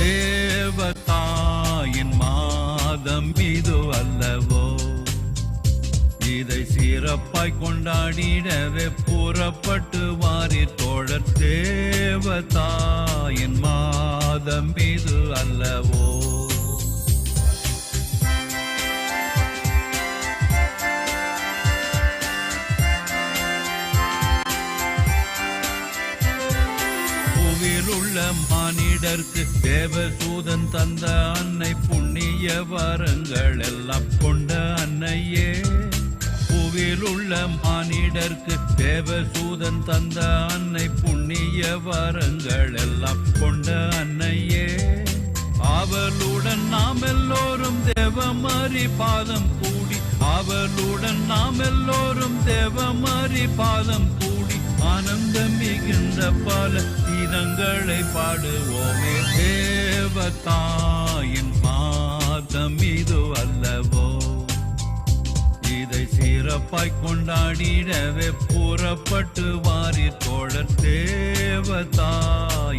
தேவதாயின் மாதம் இது அல்லவோ, இதை சிறப்பாய் கொண்டாடிடவே புறப்பட்டு வாரி தோழர். தேவதாயின் மாதம் இது அல்லவோ. உள்ள மானிடர்க்கு தேவதூதன் தந்த அன்னை, புண்ணிய வரங்கள் எல்லாம் கொண்ட அன்னையே. பூவில் உள்ள மானிடர்க்கு தேவதூதன் தந்த அன்னை, புண்ணிய வரங்கள் எல்லாம் கொண்ட அன்னையே. அவளுடன் நாம் எல்லோரும் தேவமரி பாதம் கூடி, அவளுடன் நாம் எல்லோரும் தேவமரி பாதம் கூடி, ஆனந்தம் மிகுந்த பல கீதங்களை பாடுவோமே. தேவதாயின் மாதம் இது அல்லவோ, இதை சிறப்பாய் கொண்டாடிடவே புறப்பட்டு வாரி தோழர். தேவதாய்